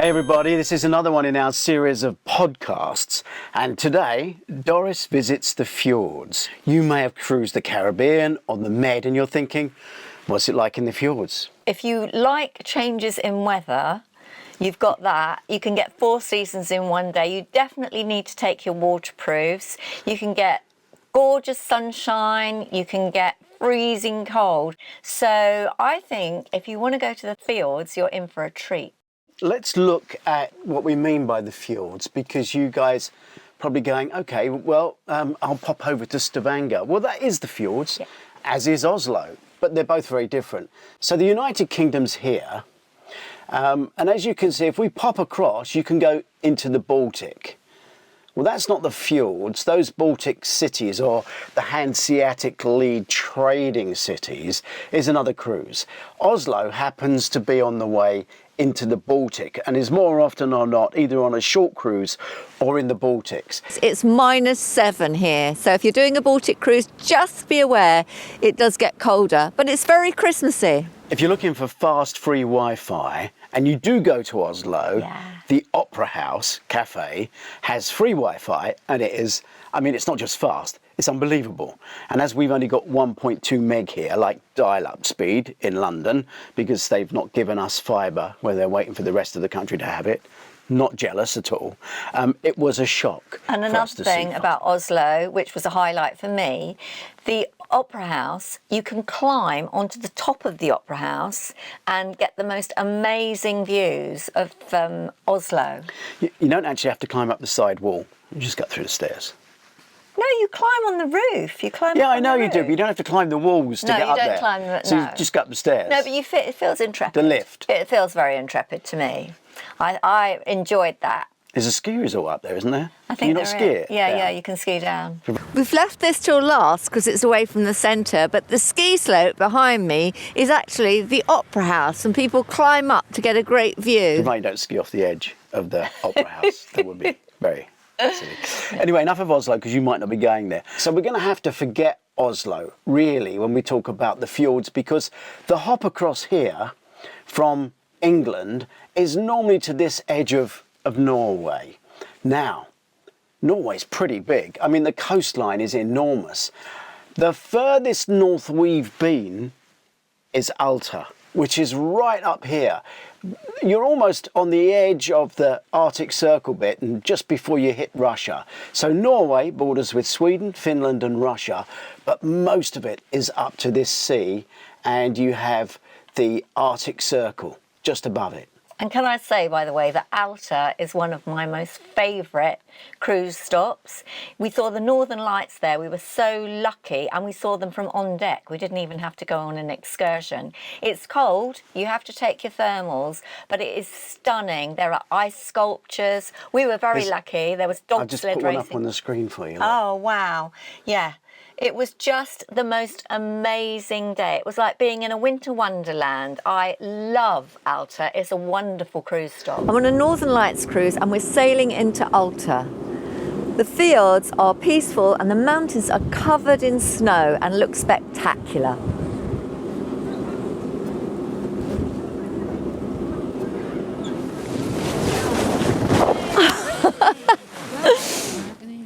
Hey everybody, this is another one in our series of podcasts, and today Doris visits the fjords. You may have cruised the Caribbean on the Med and you're thinking, what's it like in the fjords? If you like changes in weather, you've got that. You can get 4 seasons in one day. You definitely need to take your waterproofs. You can get gorgeous sunshine, you can get freezing cold. So I think if you want to go to the fjords, you're in for a treat. Let's look at what we mean by the fjords, because you guys probably going, okay, well, I'll pop over to Stavanger. Well, that is the fjords, yeah, as is Oslo, but they're both very different. So the United Kingdom's here, and as you can see, if we pop across, you can go into the Baltic. Well, that's not the fjords. Those Baltic cities, or the Hanseatic lead trading cities, is another cruise. Oslo happens to be on the way into the Baltic and is more often or not either on a short cruise or in the Baltics. It's -7 here, so if you're doing a Baltic cruise, just be aware it does get colder, but it's very Christmassy. If you're looking for fast free Wi-Fi and you do go to Oslo, yeah, the Opera House Cafe has free Wi-Fi, and it is, I mean, it's not just fast, it's unbelievable. And as we've only got 1.2 meg here, like dial-up speed in London, because they've not given us fibre where they're waiting for the rest of the country to have it, not jealous at all, it was a shock. And another thing about Oslo, which was a highlight for me, the Opera House, you can climb onto the top of the Opera House and get the most amazing views of Oslo. You don't actually have to climb up the side wall, you just go through the stairs. No, you climb on the roof. You climb. Yeah, up I know on the you do, roof. but you don't have to climb the walls to get up there. No, you don't climb the. So no. you just go up the stairs. No, but it feels intrepid. The lift. It feels very intrepid to me. I enjoyed that. There's a ski resort up there, isn't there? I think can you not ski it? Yeah, you can ski down. We've left this till last because it's away from the centre, but the ski slope behind me is actually the Opera House, and people climb up to get a great view. Provided you don't ski off the edge of the Opera House. That would be very silly. Anyway, enough of Oslo, because you might not be going there. So we're going to have to forget Oslo, really, when we talk about the fjords, because the hop across here from England is normally to this edge of Norway. Now, Norway's pretty big. I mean, the coastline is enormous. The furthest north we've been is Alta, which is right up here. You're almost on the edge of the Arctic Circle bit and just before you hit Russia. So Norway borders with Sweden, Finland and Russia, but most of it is up to this sea, and you have the Arctic Circle just above it. And can I say, by the way, that Alta is one of my most favourite cruise stops. We saw the Northern Lights there. We were so lucky, and we saw them from on deck. We didn't even have to go on an excursion. It's cold. You have to take your thermals, but it is stunning. There are ice sculptures. We were very lucky. There was dog sled racing. I've just put one up on the screen for you. Look. Oh, wow. Yeah. It was just the most amazing day. It was like being in a winter wonderland. I love Alta. It's a wonderful cruise stop. I'm on a Northern Lights cruise and we're sailing into Alta. The fjords are peaceful and the mountains are covered in snow and look spectacular.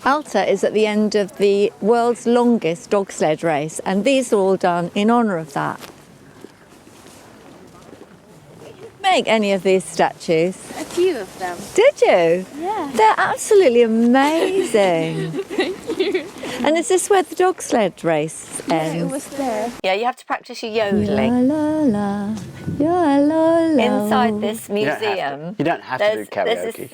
Alta is at the end of the world's longest dog sled race, and these are all done in honour of that. Make any of these statues? A few of them. Did you? Yeah. They're absolutely amazing. Thank you. And is this where the dog sled race ends? Yeah, it was there. Yeah, you have to practice your yodeling. La, la, la, la, la. Inside this museum, you don't have to do karaoke. There's this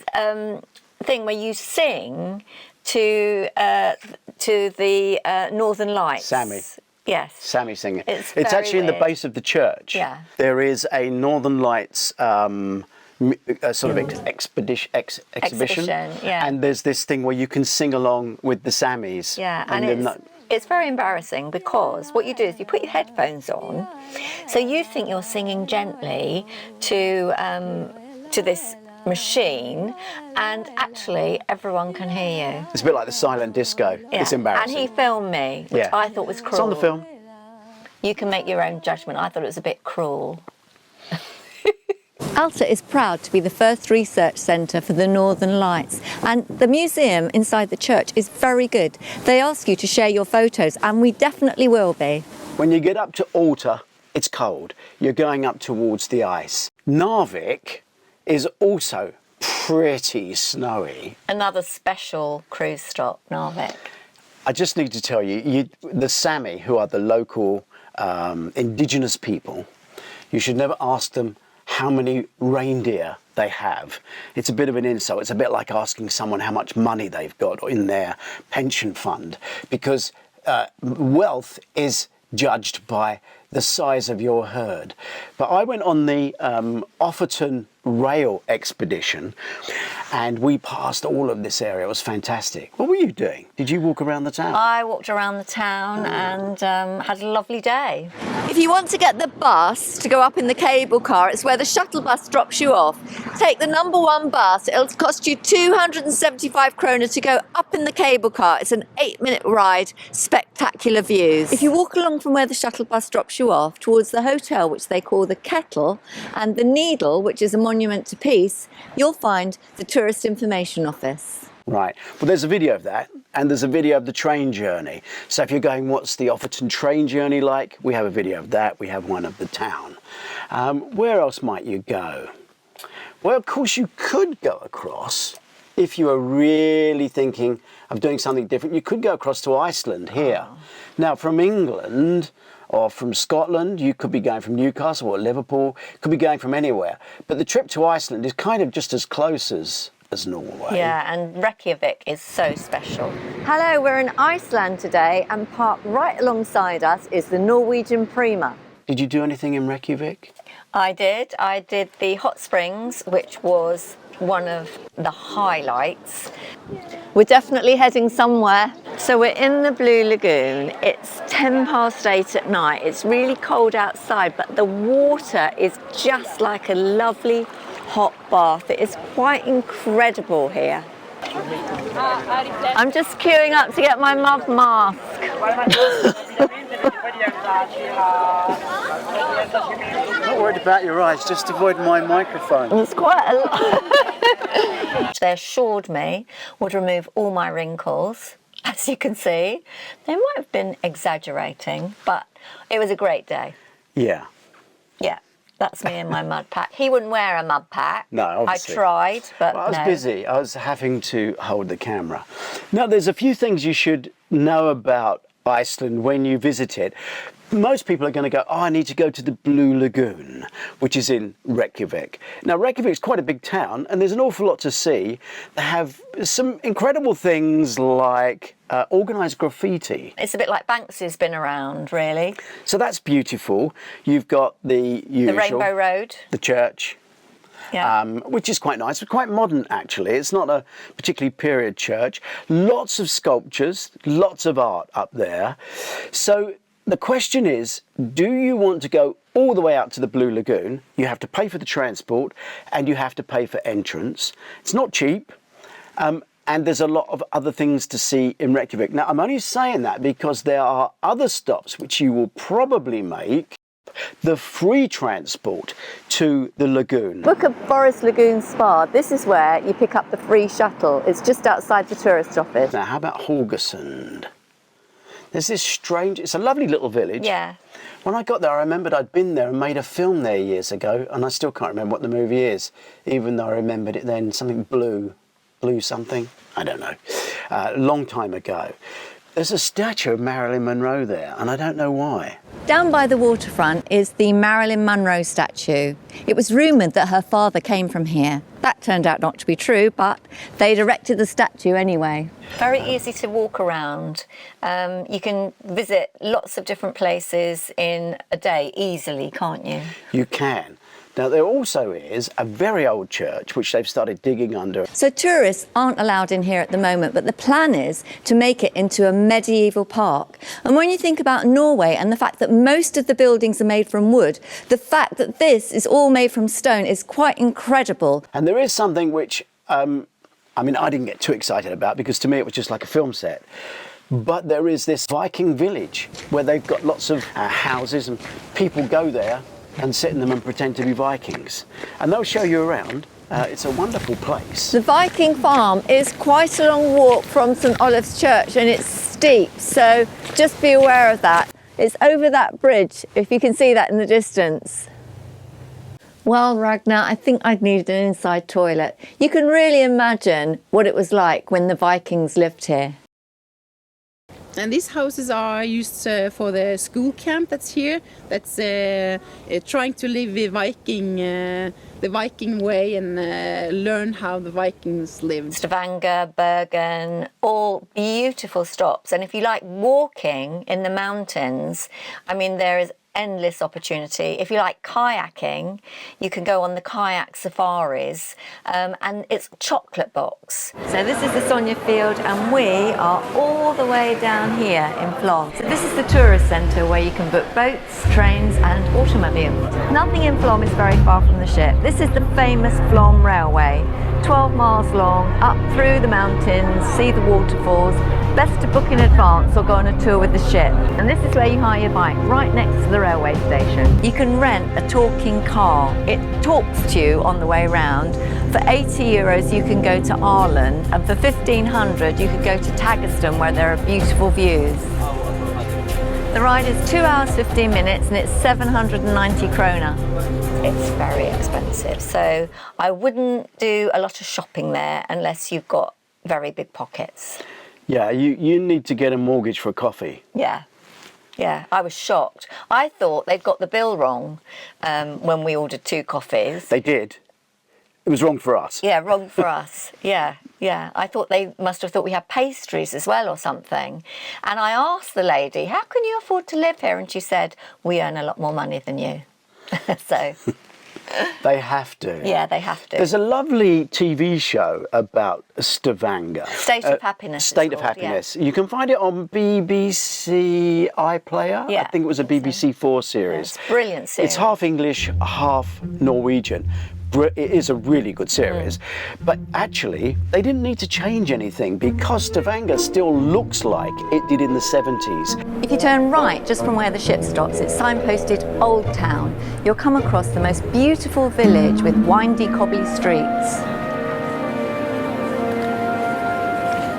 thing where you sing to the Northern Lights. Sammy. Yes. Sammy singing. It's actually weird. in the base of the church. Yeah. There is a Northern Lights sort of exhibition. Yeah. And there's this thing where you can sing along with the Sammies. Yeah, and it's very embarrassing because what you do is you put your headphones on, so you think you're singing gently to this machine, and actually everyone can hear you. It's a bit like the silent disco. Yeah. It's embarrassing. And he filmed me, which I thought was cruel. It's on the film. You can make your own judgment. I thought it was a bit cruel. Alta is proud to be the first research centre for the Northern Lights, and the museum inside the church is very good. They ask you to share your photos, and we definitely will be. When you get up to Alta, it's cold. You're going up towards the ice. Narvik is also pretty snowy. Another special cruise stop, Narvik. I just need to tell you, the Sami, who are the local indigenous people, you should never ask them how many reindeer they have. It's a bit of an insult. It's a bit like asking someone how much money they've got in their pension fund, because wealth is judged by the size of your herd. But I went on the Offerton rail expedition and we passed all of this area. It was fantastic. What were you doing? Did you walk around the town? I walked around the town and had a lovely day. If you want to get the bus to go up in the cable car, it's where the shuttle bus drops you off. Take the number 1 bus. It'll cost you 275 kroner to go up in the cable car. It's an 8-minute ride, spectacular views. If you walk along from where the shuttle bus drops you off towards the hotel, which they call the Kettle, and the Needle, which is a monument to peace, you'll find the Tourist Information Office. Right. Well, there's a video of that, and there's a video of the train journey. So if you're going, what's the Offerton train journey like? We have a video of that. We have one of the town. Where else might you go? Well, of course, you could go across. If you are really thinking of doing something different, you could go across to Iceland here. Now, from England or from Scotland, you could be going from Newcastle or Liverpool, could be going from anywhere. But the trip to Iceland is kind of just as close as Norway. Yeah, and Reykjavik is so special. Hello, we're in Iceland today, and parked right alongside us is the Norwegian Prima. Did you do anything in Reykjavik? I did the hot springs, which was one of the highlights. We're definitely heading somewhere. So we're in the Blue Lagoon. It's 8:10 at night. It's really cold outside, but the water is just like a lovely hot bath. It is quite incredible here. I'm just queuing up to get my mud mask. Not worried about your eyes, just avoid my microphone. It's quite a lot. They assured me would remove all my wrinkles. As you can see, they might have been exaggerating, but it was a great day. Yeah. Yeah, that's me in my mud pack. He wouldn't wear a mud pack. No, obviously. I tried, but well, I was no. busy. I was having to hold the camera. Now, there's a few things you should know about Iceland when you visit it. Most people are going to go, I need to go to the Blue Lagoon, which is in Reykjavik. Now, Reykjavik is quite a big town, and there's an awful lot to see. They have some incredible things like organised graffiti. It's a bit like Banksy's been around, really. So that's beautiful. You've got the usual. The Rainbow Road. The church. Yeah. Which is quite nice, quite modern actually. It's not a particularly period church. Lots of sculptures, lots of art up there. So the question is, do you want to go all the way out to the Blue Lagoon? You have to pay for the transport and you have to pay for entrance. It's not cheap. And there's a lot of other things to see in Reykjavik. Now, I'm only saying that because there are other stops which you will probably make. The free transport to the lagoon. Book a Forest Lagoon Spa. This is where you pick up the free shuttle. It's just outside the tourist office. Now, how about Haugesund? There's this strange, it's a lovely little village. Yeah. When I got there, I remembered I'd been there and made a film there years ago, and I still can't remember what the movie is, even though I remembered it then, something blue something, I don't know, a long time ago. There's a statue of Marilyn Monroe there, and I don't know why. Down by the waterfront is the Marilyn Monroe statue. It was rumoured that her father came from here. That turned out not to be true, but they'd erected the statue anyway. Very easy to walk around. You can visit lots of different places in a day easily, can't you? You can. Now, there also is a very old church which they've started digging under. So tourists aren't allowed in here at the moment, but the plan is to make it into a medieval park. And when you think about Norway and the fact that most of the buildings are made from wood, the fact that this is all made from stone is quite incredible. And there is something which, I didn't get too excited about because to me it was just like a film set. But there is this Viking village where they've got lots of houses and people go there and sit in them and pretend to be Vikings. And they'll show you around. It's a wonderful place. The Viking farm is quite a long walk from St Olave's Church, and it's steep, so just be aware of that. It's over that bridge, if you can see that in the distance. Well, Ragnar, I think I'd need an inside toilet. You can really imagine what it was like when the Vikings lived here. And these houses are used for the school camp that's here. That's trying to live the Viking way and learn how the Vikings lived. Stavanger, Bergen, all beautiful stops. And if you like walking in the mountains, I mean, there is endless opportunity. If you like kayaking, you can go on the kayak safaris, and it's chocolate box. So this is the Sonia Field, and we are all the way down here in Flam. So this is the tourist centre where you can book boats, trains and automobiles. Nothing in Flam is very far from the ship. This is the famous Flam Railway, 12 miles long, up through the mountains, see the waterfalls. Best to book in advance or go on a tour with the ship. And this is where you hire your bike, right next to the railway station. You can rent a talking car. It talks to you on the way round. For 80 euros you can go to Ireland, and for 1500 you could go to Haugesund, where there are beautiful views. The ride is 2 hours 15 minutes and it's 790 krona. It's very expensive, so I wouldn't do a lot of shopping there unless you've got very big pockets. Yeah, you need to get a mortgage for a coffee. Yeah, I was shocked. I thought they'd got the bill wrong when we ordered 2 coffees. They did. It was wrong for us. Yeah, wrong for us. Yeah. I thought they must have thought we had pastries as well or something. And I asked the lady, how can you afford to live here? And she said, we earn a lot more money than you. So... They have to. Yeah, they have to. There's a lovely TV show about Stavanger. State of Happiness. State of Happiness. Yeah. You can find it on BBC iPlayer. Yeah, I think it was a BBC 4 series. Yeah, it's a brilliant series. It's half English, half Norwegian. It is a really good series. But actually, they didn't need to change anything because Stavanger still looks like it did in the 70s. If you turn right just from where the ship stops, it's signposted Old Town. You'll come across the most beautiful village with windy, cobbly streets.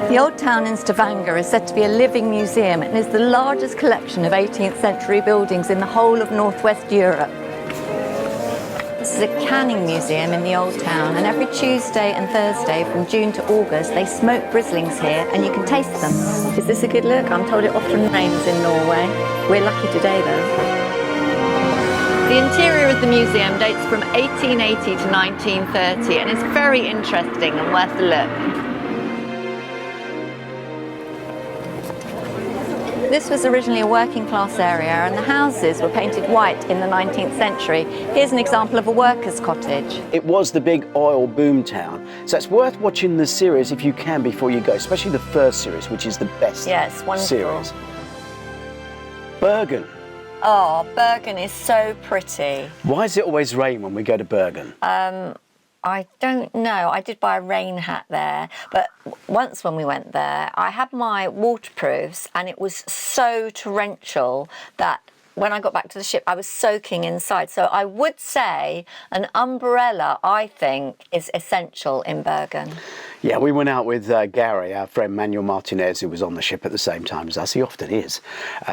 The Old Town in Stavanger is said to be a living museum and is the largest collection of 18th century buildings in the whole of northwest Europe. This is a canning museum in the Old Town, and every Tuesday and Thursday from June to August they smoke brislings here and you can taste them. Is this a good look? I'm told it often rains in Norway. We're lucky today though. The interior of the museum dates from 1880 to 1930 and it's very interesting and worth a look. This was originally a working class area and the houses were painted white in the 19th century. Here's an example of a worker's cottage. It was the big oil boom town, so it's worth watching the series if you can before you go, especially the first series, which is the best series. Bergen. Oh, Bergen is so pretty. Why does it always rain when we go to Bergen? I don't know. I did buy a rain hat there, but once when we went there, I had my waterproofs and it was so torrential that when I got back to the ship, I was soaking inside. So I would say an umbrella, I think, is essential in Bergen. Yeah, we went out with Gary, our friend Manuel Martinez, who was on the ship at the same time as us. He often is.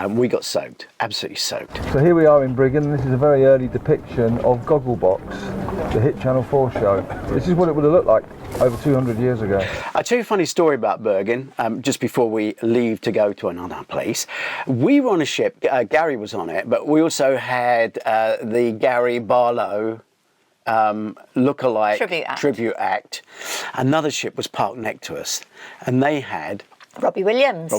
We got soaked, absolutely soaked. So here we are in Bergen. This is a very early depiction of Gogglebox, the hit Channel 4 show. This is what it would have looked like over 200 years ago. I'll tell you a funny story about Bergen, just before we leave to go to another place. We were on a ship, Gary was on it, but we also had the Gary Barlow lookalike tribute act. Another ship was parked next to us and they had Robbie Williams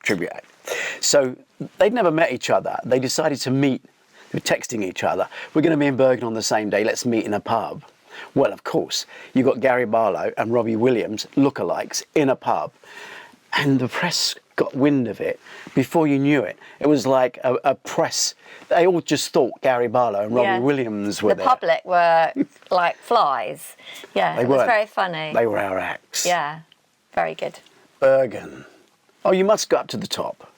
tribute act. So they'd never met each other. They decided to meet. They were texting each other. We're going to be in Bergen on the same day. Let's meet in a pub. Well, of course, you got Gary Barlow and Robbie Williams lookalikes in a pub, and the press got wind of it. Before you knew it, it was like a press. They all just thought Gary Barlow and Robbie Williams were there. The public were like flies. Yeah, it was very funny. They were our acts. Yeah, very good. Bergen. Oh, you must go up to the top.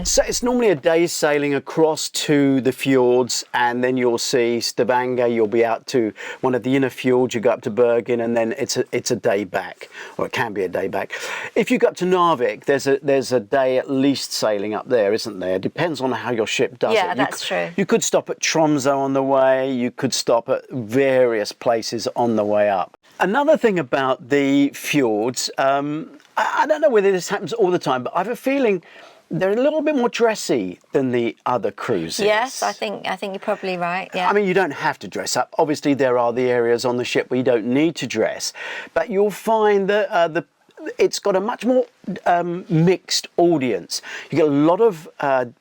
So it's normally a day's sailing across to the fjords, and then you'll see Stavanger. You'll be out to one of the inner fjords. You go up to Bergen, and then it's a day back, or it can be a day back. If you go up to Narvik, there's a day at least sailing up there, isn't there? It depends on how your ship does it. Yeah, that's true. You could stop at Tromsø on the way. You could stop at various places on the way up. Another thing about the fjords, I don't know whether this happens all the time, but I have a feeling they're a little bit more dressy than the other cruises. Yes, I think you're probably right. Yeah. I mean, you don't have to dress up. Obviously, there are the areas on the ship where you don't need to dress, but you'll find that it's got a much more mixed audience. You get a lot of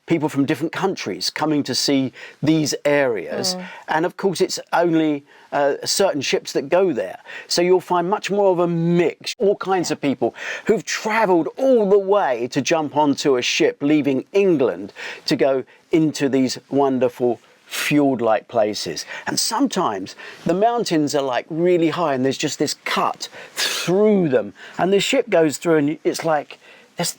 people from different countries coming to see these areas, and of course, it's only certain ships that go there. So you'll find much more of a mix, all kinds of people who've travelled all the way to jump onto a ship leaving England to go into these wonderful fjord-like places. And sometimes the mountains are like really high and there's just this cut through them, and the ship goes through and it's like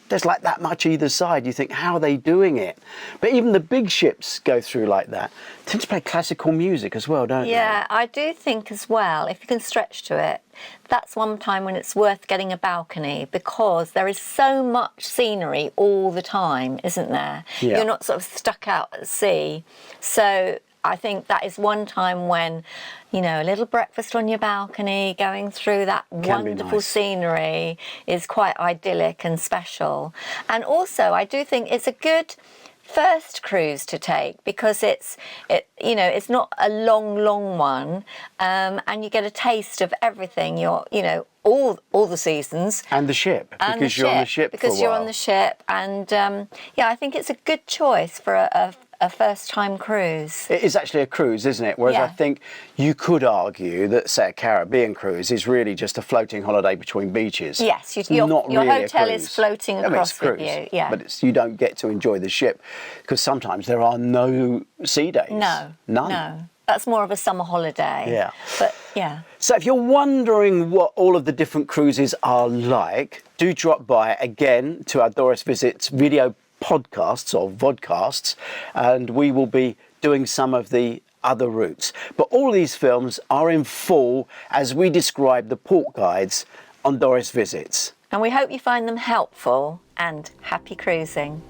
there's like that much either side. You think, how are they doing it? But even the big ships go through like that. They tend to play classical music as well, don't they? Yeah, I do think as well, if you can stretch to it, that's one time when it's worth getting a balcony, because there is so much scenery all the time, isn't there? Yeah. You're not sort of stuck out at sea. So I think that is one time when, you know, a little breakfast on your balcony, going through that wonderful scenery is quite idyllic and special. And also, I do think it's a good first cruise to take, because it's not a long one, and you get a taste of everything. All the seasons And the ship, because you're on the ship for a because you're while. on the ship, and I think it's a good choice for a first-time cruise. It is actually a cruise, isn't it? Whereas I Yeah. think you could argue that, say, a Caribbean cruise is really just a floating holiday between beaches. Yes, It's your not your really a hotel cruise. is floating I mean, across it's a with cruise, you. Yeah, but you don't get to enjoy the ship, because sometimes there are no sea days. none. None. That's more of a summer holiday. Yeah. But yeah. So if you're wondering what all of the different cruises are like, do drop by again to our Doris Visits video podcasts or vodcasts, and we will be doing some of the other routes. But all these films are in full as we describe the port guides on Doris Visits. And we hope you find them helpful, and happy cruising.